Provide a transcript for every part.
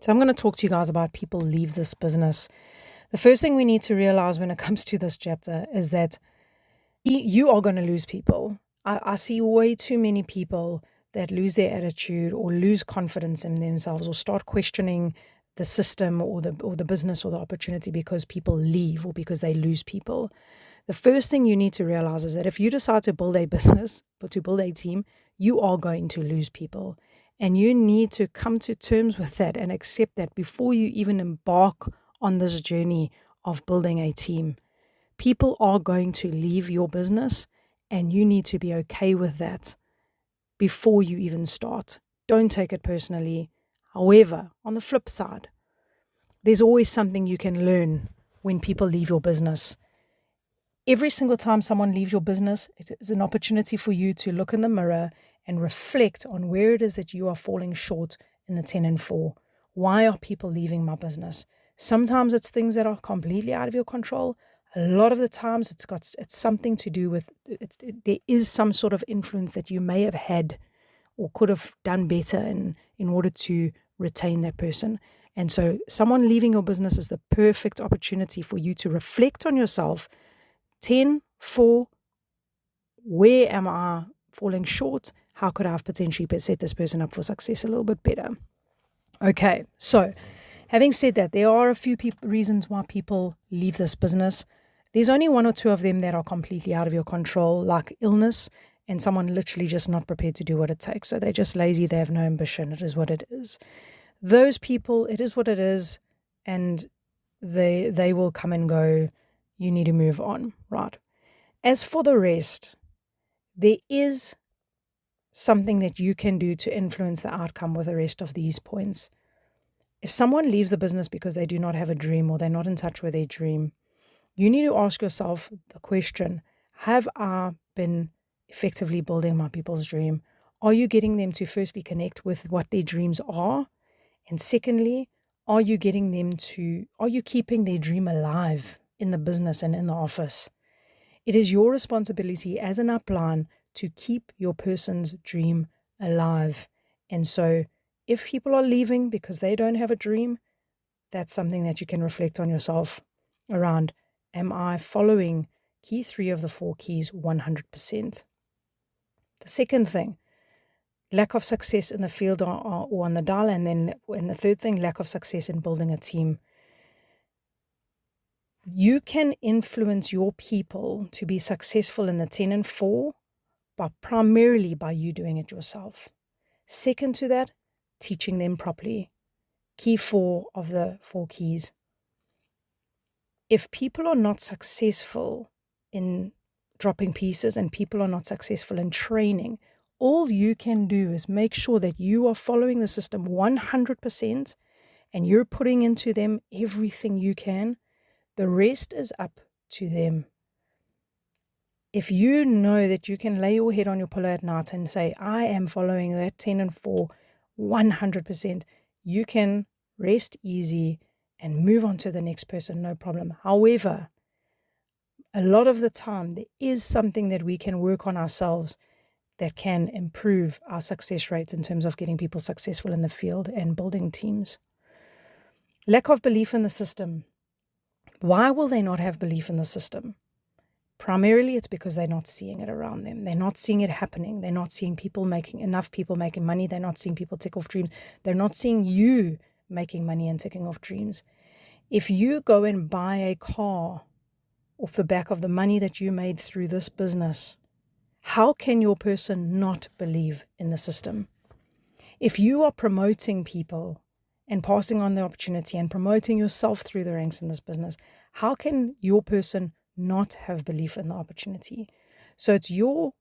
So I'm going to talk to you guys about people leave this business. The first thing we need to realize when it comes to this chapter is that you are going to lose people. I see way too many people that lose their attitude or lose confidence in themselves or start questioning the system or the business or the opportunity because people leave or because they lose people. The first thing you need to realize is that if you decide to build a business or to build a team, you are going to lose people. And you need to come to terms with that and accept that before you even embark on this journey of building a team. People are going to leave your business, and you need to be okay with that before you even start. Don't take it personally. However, on the flip side, there's always something you can learn when people leave your business. Every single time someone leaves your business, it is an opportunity for you to look in the mirror and reflect on where it is that you are falling short in the 10 and 4. Why are people leaving my business? Sometimes it's things that are completely out of your control. A lot of the times it's something to do with, there is some sort of influence that you may have had or could have done better in order to retain that person. And so someone leaving your business is the perfect opportunity for you to reflect on yourself. 10, 4, where am I falling short? How could I have potentially set this person up for success a little bit better? Okay, so having said that, there are a few reasons why people leave this business. There's only one or two of them that are completely out of your control, like illness and someone literally just not prepared to do what it takes. So they're just lazy, they have no ambition. It is what it is. Those people, it is what it is, and they will come and go. You need to move on, right? As for the rest, there is something that you can do to influence the outcome with the rest of these points. If someone leaves a business because they do not have a dream or they're not in touch with their dream, you need to ask yourself the question, have I been effectively building my people's dream? Are you getting them to firstly connect with what their dreams are? And secondly, are you keeping their dream alive in the business and in the office? It is your responsibility as an upline to keep your person's dream alive. And so if people are leaving because they don't have a dream, that's something that you can reflect on yourself around. Am I following key 3 of the 4 keys 100%? The second thing, lack of success in the field or on the dial. And the third thing, lack of success in building a team. You can influence your people to be successful in the 10 and 4, but primarily by you doing it yourself. Second to that, teaching them properly. Key 4 of the 4 keys. If people are not successful in dropping pieces and people are not successful in training, all you can do is make sure that you are following the system 100% and you're putting into them everything you can. The rest is up to them. If you know that you can lay your head on your pillow at night and say, I am following that 10 and 4 100%, you can rest easy and move on to the next person, no problem. However, a lot of the time, there is something that we can work on ourselves that can improve our success rates in terms of getting people successful in the field and building teams. Lack of belief in the system. Why will they not have belief in the system? Primarily, it's because they're not seeing it around them. They're not seeing it happening. They're not seeing enough people making money. They're not seeing people tick off dreams. They're not seeing you making money and ticking off dreams. If you go and buy a car off the back of the money that you made through this business, how can your person not believe in the system? If you are promoting people and passing on the opportunity and promoting yourself through the ranks in this business, how can your person not have belief in the opportunity? So it's your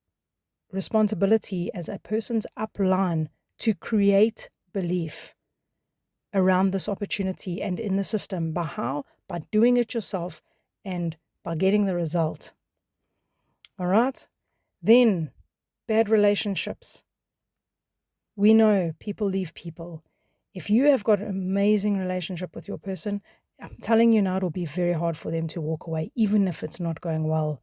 responsibility as a person's upline to create belief around this opportunity and in the system. By how? By doing it yourself and by getting the result. All right? Then, bad relationships. We know people leave people. If you have got an amazing relationship with your person, I'm telling you now, it'll be very hard for them to walk away, even if it's not going well.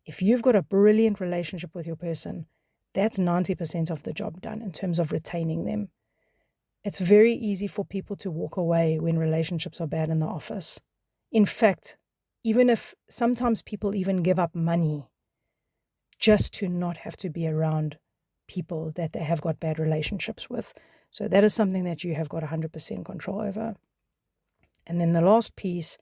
If you've got a brilliant relationship with your person, that's 90% of the job done in terms of retaining them. It's very easy for people to walk away when relationships are bad in the office. In fact, even if sometimes people even give up money just to not have to be around people that they have got bad relationships with. So that is something that you have got 100% control over. And then the last piece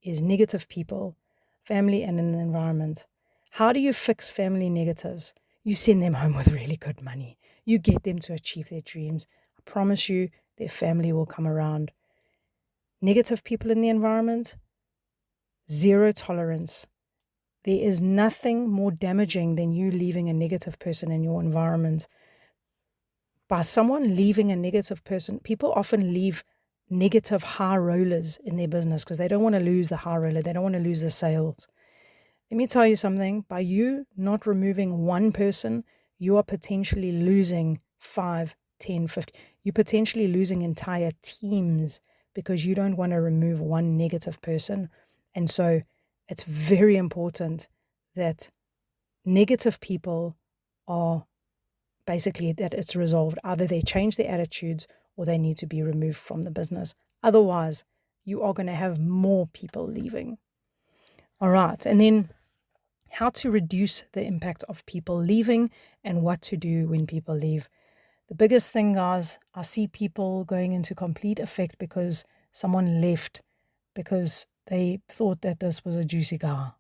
is negative people, family and an environment. How do you fix family negatives? You send them home with really good money. You get them to achieve their dreams. I promise you, their family will come around. Negative people in the environment, zero tolerance. There is nothing more damaging than you leaving a negative person in your environment. By someone leaving a negative person, people often leave negative high rollers in their business because they don't want to lose the high roller. They don't want to lose the sales. Let me tell you something. By you not removing one person, you are potentially losing 5, 10, 50. You're potentially losing entire teams because you don't want to remove one negative person. And so it's very important that negative people are basically that it's resolved. Either they change their attitudes or they need to be removed from the business. Otherwise, you are going to have more people leaving. All right. And then how to reduce the impact of people leaving and what to do when people leave. The biggest thing, guys, I see people going into complete effect because someone left because they thought that this was a juicy guy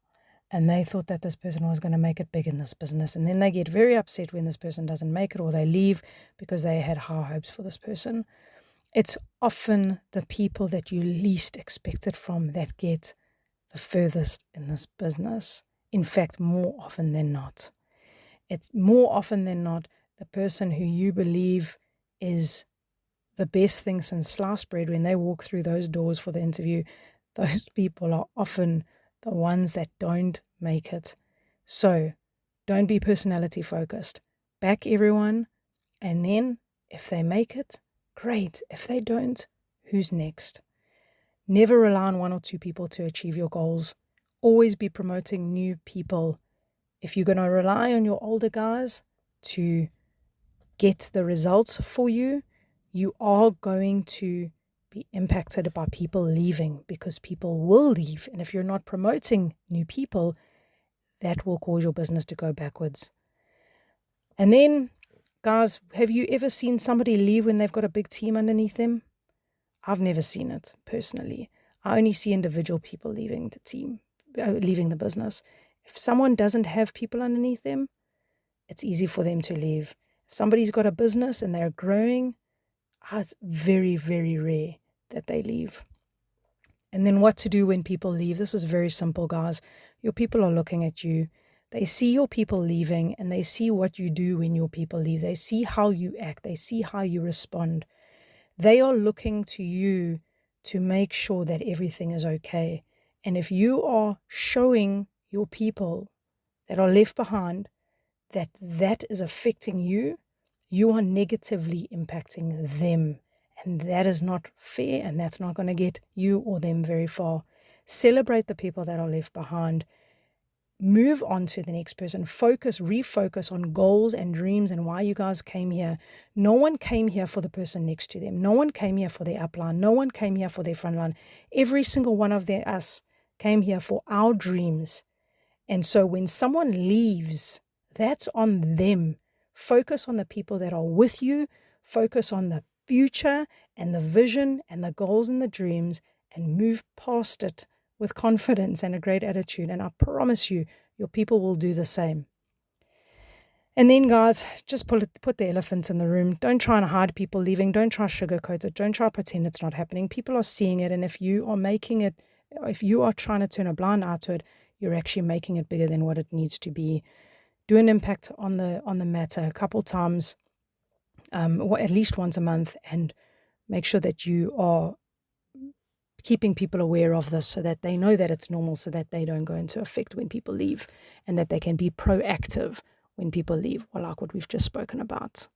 and they thought that this person was going to make it big in this business. And then they get very upset when this person doesn't make it or they leave because they had high hopes for this person. It's often the people that you least expect it from that get the furthest in this business. In fact, more often than not. It's more often than not the person who you believe is the best thing since sliced bread. When they walk through those doors for the interview, those people are often the ones that don't make it. So don't be personality focused. Back everyone, and then if they make it, great. If they don't, who's next? Never rely on one or two people to achieve your goals. Always be promoting new people. If you're going to rely on your older guys to get the results for you, you are going to be impacted by people leaving because people will leave. And if you're not promoting new people, that will cause your business to go backwards. And then, guys, have you ever seen somebody leave when they've got a big team underneath them? I've never seen it personally. I only see individual people leaving the team, leaving the business. If someone doesn't have people underneath them, it's easy for them to leave. If somebody's got a business and they're growing, it's very, very rare that they leave. And then what to do when people leave? This is very simple, guys. Your people are looking at you. They see your people leaving and they see what you do when your people leave. They see how you act. They see how you respond. They are looking to you to make sure that everything is okay. And if you are showing your people that are left behind that that is affecting you, you are negatively impacting them. And that is not fair, and that's not going to get you or them very far. Celebrate the people that are left behind. Move on to the next person. Refocus on goals and dreams and why you guys came here. No one came here for the person next to them. No one came here for their upline. No one came here for their frontline. Every single one of us came here for our dreams. And so when someone leaves, that's on them. Focus on the people that are with you. Focus on the future and the vision and the goals and the dreams and move past it with confidence and a great attitude. And I promise you, your people will do the same. And then, guys, just put the elephant in the room. Don't try and hide people leaving. Don't try to sugarcoat it. Don't try to pretend it's not happening. People are seeing it. And if you are trying to turn a blind eye to it, you're actually making it bigger than what it needs to be. Do an impact on the matter a couple times, or at least once a month, and make sure that you are keeping people aware of this so that they know that it's normal, so that they don't go into effect when people leave, and that they can be proactive when people leave, like what we've just spoken about.